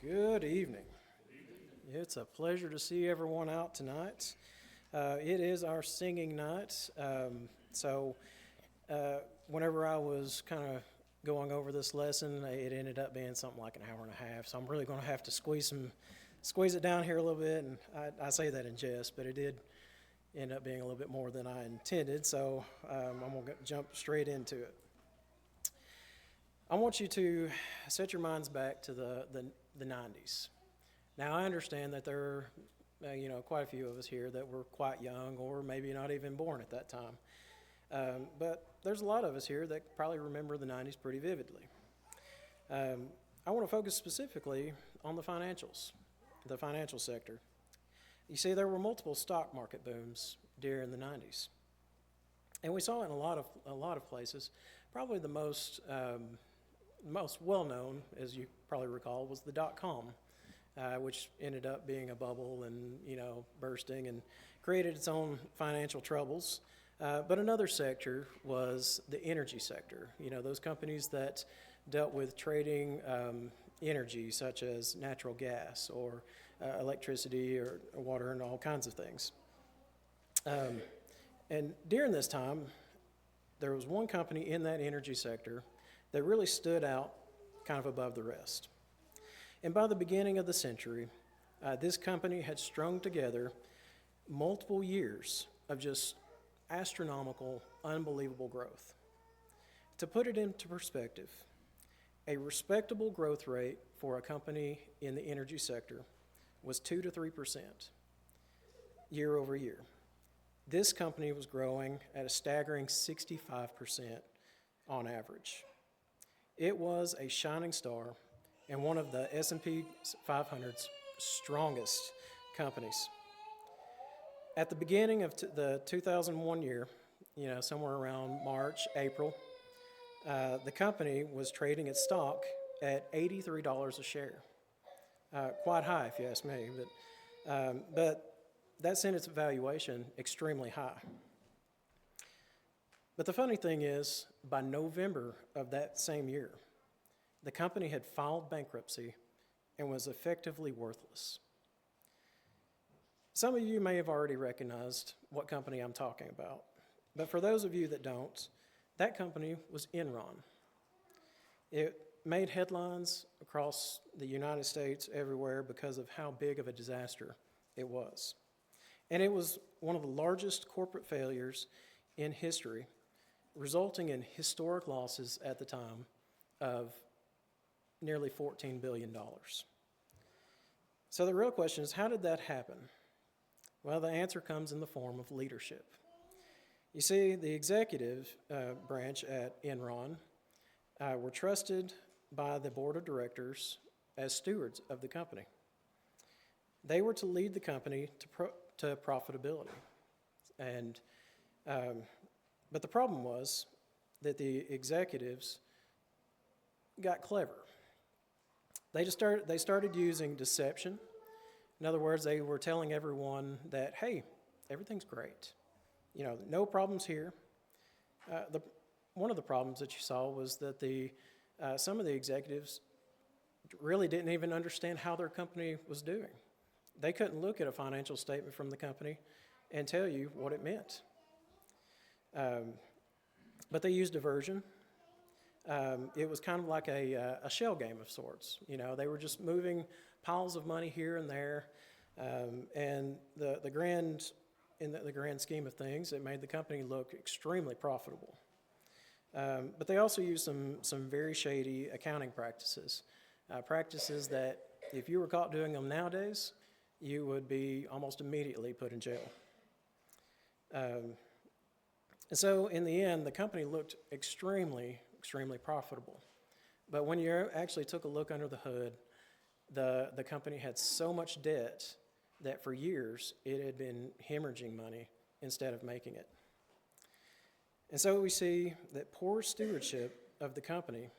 Good evening. It's a pleasure to see everyone out tonight. It is our singing night. Whenever I was kind of going over this lesson, it ended up being something like an hour and a half. So I'm really going to have to squeeze it down here a little bit. And I say that in jest, but it did end up being a little bit more than I intended. So I'm going to jump straight into it. I want you to set your minds back to the 90s. Now, I understand that there are quite a few of us here that were quite young or maybe not even born at that time. But there's a lot of us here that probably remember the 90s pretty vividly. I want to focus specifically on the financial sector. You see, there were multiple stock market booms during the 90s. And we saw it in a lot of places. Probably the most well-known, as you probably recall, was the dot-com, which ended up being a bubble and, bursting and created its own financial troubles. But another sector was the energy sector, those companies that dealt with trading energy, such as natural gas or electricity or water and all kinds of things. And during this time, there was one company in that energy sector that really stood out kind of above the rest. And by the beginning of the century, this company had strung together multiple years of just astronomical, unbelievable growth. To put it into perspective, a respectable growth rate for a company in the energy sector was 2 to 3% year over year. This company was growing at a staggering 65% on average. It was a shining star and one of the S&P 500's strongest companies. At the beginning of the 2001 year, somewhere around March, April, the company was trading its stock at $83 a share. Quite high, if you ask me, but that sent its valuation extremely high. But the funny thing is, by November of that same year, the company had filed bankruptcy and was effectively worthless. Some of you may have already recognized what company I'm talking about, but for those of you that don't, that company was Enron. It made headlines across the United States everywhere because of how big of a disaster it was. And it was one of the largest corporate failures in history, resulting in historic losses at the time of nearly $14 billion. So the real question is, how did that happen? Well, the answer comes in the form of leadership. You see, the executive branch at Enron were trusted by the board of directors as stewards of the company. They were to lead the company to profitability. But the problem was that the executives got clever. They started using deception. In other words, they were telling everyone that, hey, everything's great. No problems here. One of the problems that you saw was that some of the executives really didn't even understand how their company was doing. They couldn't look at a financial statement from the company and tell you what it meant. But they used diversion. It was kind of like a shell game of sorts. They were just moving piles of money here and there, and in the grand scheme of things, it made the company look extremely profitable. But they also used some very shady accounting practices, practices that if you were caught doing them nowadays, you would be almost immediately put in jail. And so in the end, the company looked extremely profitable. But when you actually took a look under the hood, the company had so much debt that for years it had been hemorrhaging money instead of making it. And so we see that poor stewardship of the company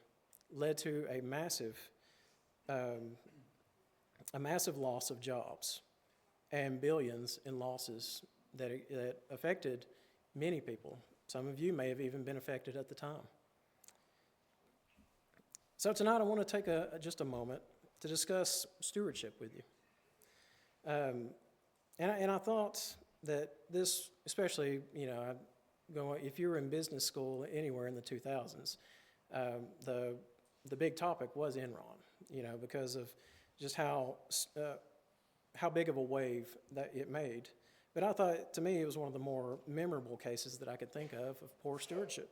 led to a massive loss of jobs and billions in losses that affected many people. Some of you may have even been affected at the time. So tonight I want to take just a moment to discuss stewardship with you. And I thought that this, especially, if you were in business school anywhere in the 2000s, the big topic was Enron, because of just how big of a wave that it made. But I thought, to me, it was one of the more memorable cases that I could think of poor stewardship.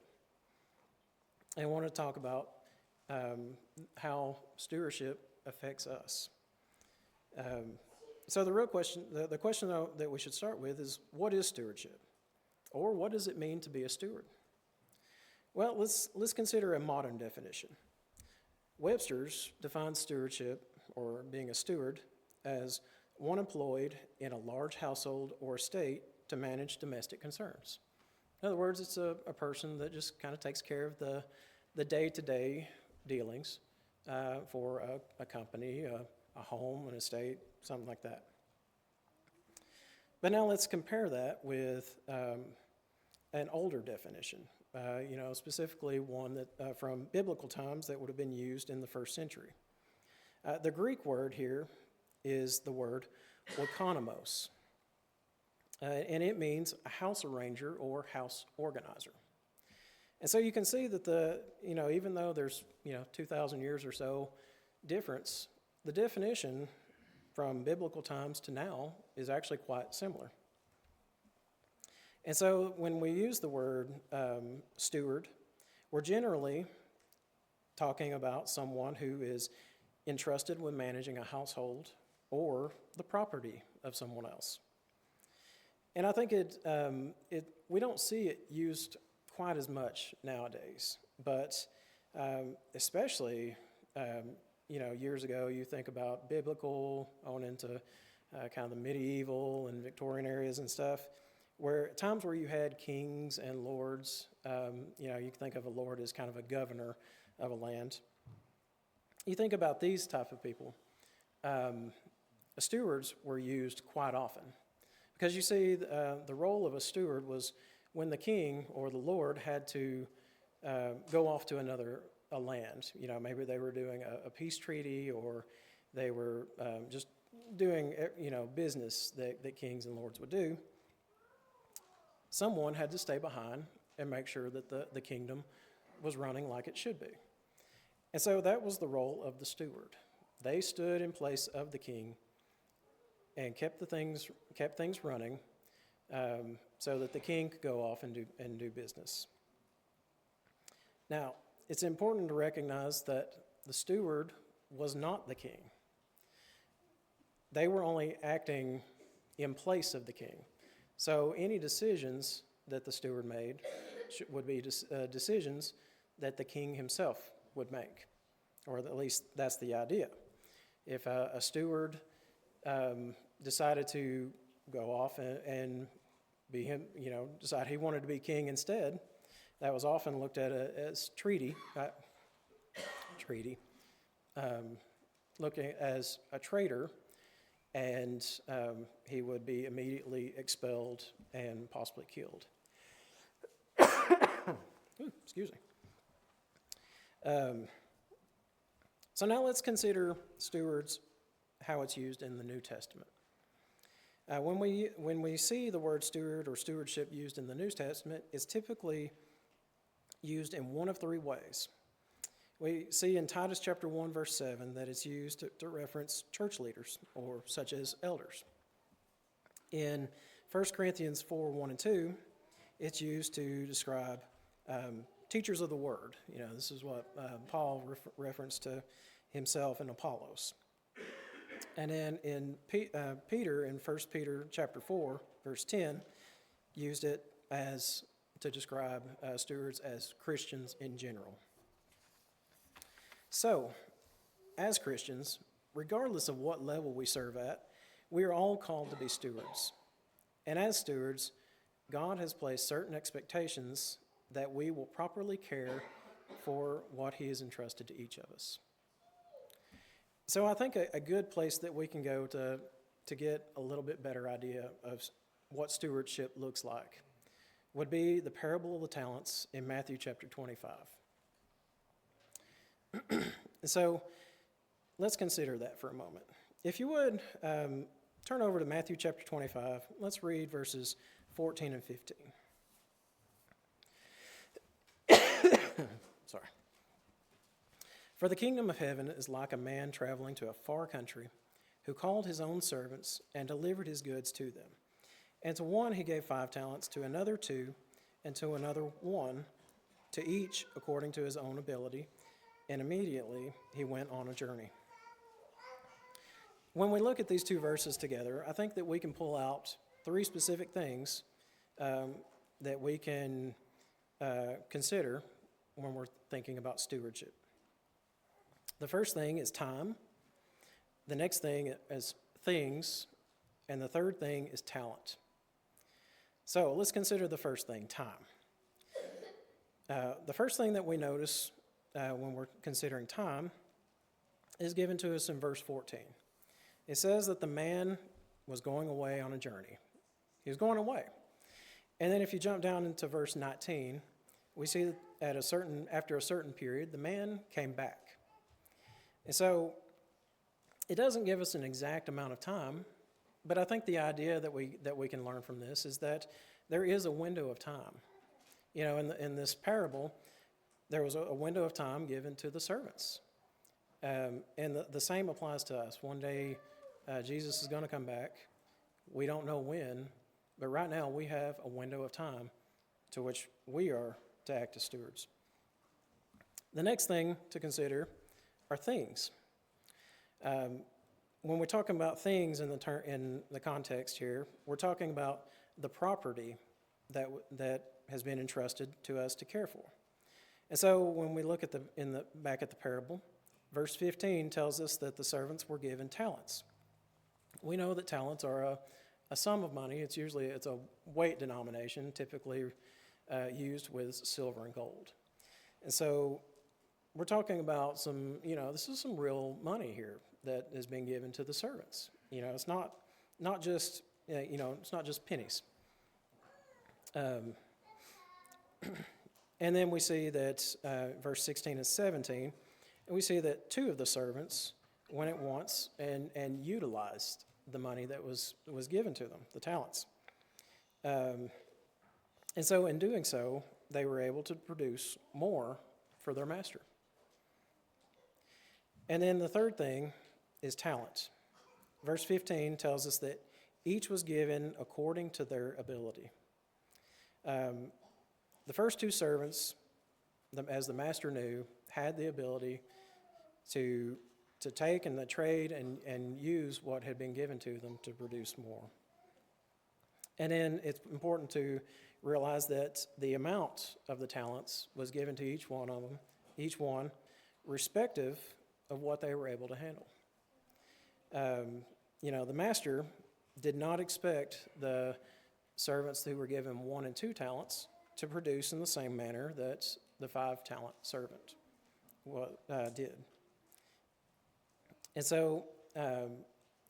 And I want to talk about how stewardship affects us. So the real question, the question that we should start with is, what is stewardship? Or what does it mean to be a steward? Well, let's consider a modern definition. Webster's defines stewardship, or being a steward, as one employed in a large household or estate to manage domestic concerns. In other words, it's a person that just kind of takes care of the day-to-day dealings for a company, a home, an estate, something like that. But now let's compare that with an older definition, specifically one that from biblical times that would have been used in the first century. The Greek word here is the word oikonomos, and it means a house arranger or house organizer. And so you can see that even though there's 2,000 years or so difference, the definition from biblical times to now is actually quite similar. And so when we use the word steward, we're generally talking about someone who is entrusted with managing a household or the property of someone else. And I think we don't see it used quite as much nowadays, but especially years ago, you think about biblical on into kind of the medieval and Victorian areas and stuff, times where you had kings and lords. You can think of a lord as kind of a governor of a land. You think about these type of people. Stewards were used quite often, because you see the role of a steward was when the king or the lord had to go off to a land. Maybe they were doing a peace treaty, or they were just doing business that kings and lords would do. Someone had to stay behind and make sure that the kingdom was running like it should be. And so that was the role of the steward. They stood in place of the king and kept things running, so that the king could go off and do business. Now, it's important to recognize that the steward was not the king. They were only acting in place of the king. So any decisions that the steward made would be decisions that the king himself would make, or at least that's the idea. If a steward decided to go off and be him, decide he wanted to be king instead, that was often looked at as looking as a traitor, and he would be immediately expelled and possibly killed. Ooh, excuse me. So now let's consider stewards, how it's used in the New Testament. When we see the word steward or stewardship used in the New Testament, it's typically used in one of three ways. We see in Titus chapter 1, verse 7, that it's used to reference church leaders, or such as elders. In 1 Corinthians 4, 1 and 2, it's used to describe teachers of the word. This is what Paul referenced to himself and Apollos. And then in Peter, in 1 Peter chapter 4, verse 10, used it to describe stewards as Christians in general. So, as Christians, regardless of what level we serve at, we are all called to be stewards. And as stewards, God has placed certain expectations that we will properly care for what He has entrusted to each of us. So I think a good place that we can go to get a little bit better idea of what stewardship looks like would be the parable of the talents in Matthew chapter 25. So let's consider that for a moment. If you would, turn over to Matthew chapter 25. Let's read verses 14 and 15. Sorry. For the kingdom of heaven is like a man traveling to a far country, who called his own servants and delivered his goods to them. And to one he gave 5 talents, to another 2, and to another 1, to each according to his own ability. And immediately he went on a journey. When we look at these 2 verses together, I think that we can pull out 3 specific things that we can consider when we're thinking about stewardship. The first thing is time. The next thing is things. And the third thing is talent. So let's consider the first thing, time. The first thing that we notice when we're considering time is given to us in verse 14. It says that the man was going away on a journey. He was going away. And then if you jump down into verse 19, we see that after a certain period, the man came back. And so it doesn't give us an exact amount of time, but I think the idea that we can learn from this is that there is a window of time. You know, in this parable, there was a window of time given to the servants. And the same applies to us. One day, Jesus is going to come back. We don't know when, but right now we have a window of time to which we are to act as stewards. The next thing to consider are things. When we're talking about things in the context here, we're talking about the property that has been entrusted to us to care for. And so when we look at back at the parable, verse 15 tells us that the servants were given talents. We know that talents are a sum of money. It's a weight denomination, typically used with silver and gold. And so we're talking about this is some real money here that is being given to the servants. You know, it's not just it's not just pennies. And then we see that verse 16 and 17, and we see that 2 of the servants went at once and utilized the money that was given to them, the talents. And so in doing so, they were able to produce more for their master. And then the third thing is talent. Verse 15 tells us that each was given according to their ability. The first 2 servants, as the master knew, had the ability to take and the trade and use what had been given to them to produce more. And then it's important to realize that the amount of the talents was given to each one of them, each one, respective of what they were able to handle. The master did not expect the servants who were given 1 and 2 talents to produce in the same manner that the 5-talent servant did. And so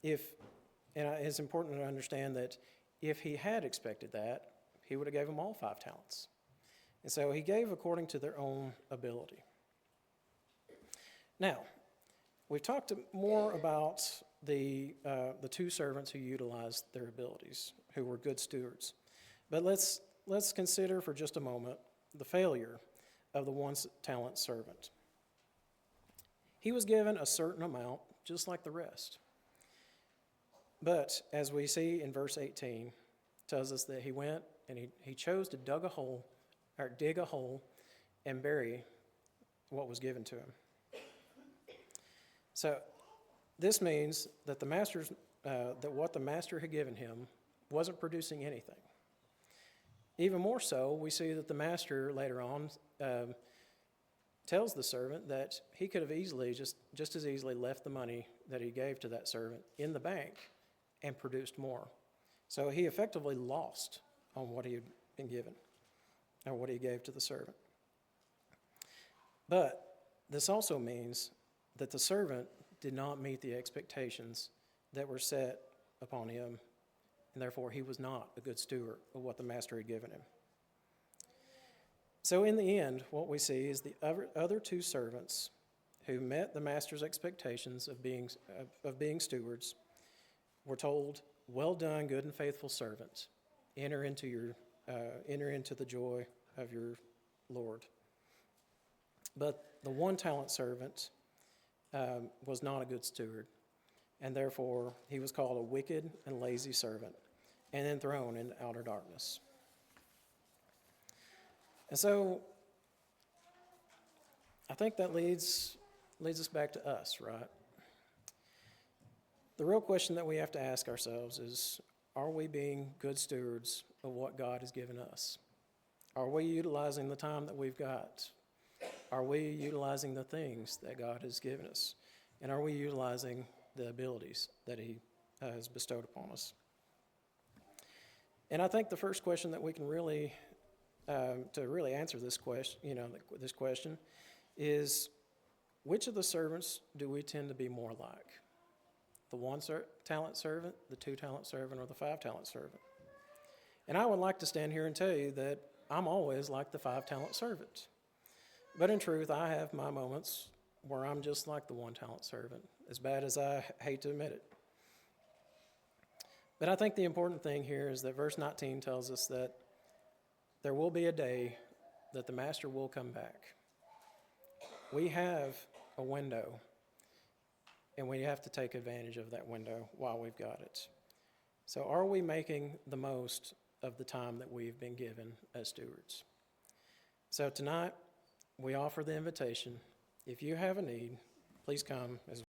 it's important to understand that if he had expected that, he would have gave them all 5 talents. And so he gave according to their own ability. Now, we've talked more about the 2 servants who utilized their abilities, who were good stewards. But let's consider for just a moment the failure of the 1-talent servant. He was given a certain amount, just like the rest. But as we see in verse 18, tells us that he went and he chose to dig a hole and bury what was given to him. So this means that that what the master had given him wasn't producing anything. Even more so, we see that the master later on tells the servant that he could have easily, just as easily, left the money that he gave to that servant in the bank and produced more. So he effectively lost on what he had been given, or what he gave to the servant. But this also means that the servant did not meet the expectations that were set upon him, and therefore he was not a good steward of what the master had given him. So in the end, what we see is the other 2 servants who met the master's expectations of being stewards were told, "Well done, good and faithful servant. Enter into the joy of your Lord." But the one-talent servant was not a good steward, and therefore he was called a wicked and lazy servant, and then thrown into outer darkness. And so I think that leads us back to us, right? The real question that we have to ask ourselves is, are we being good stewards of what God has given us? Are we utilizing the time that we've got? Are we utilizing the things that God has given us? And are we utilizing the abilities that He has bestowed upon us? And I think the first question that we can really, to really answer this question, is which of the servants do we tend to be more like? The one-talent servant, the two-talent servant, or the five-talent servant? And I would like to stand here and tell you that I'm always like the five-talent servant. But in truth, I have my moments where I'm just like the one-talent servant, as bad as I hate to admit it. But I think the important thing here is that verse 19 tells us that there will be a day that the master will come back. We have a window, and we have to take advantage of that window while we've got it. So are we making the most of the time that we've been given as stewards? So tonight, we offer the invitation. If you have a need, please come as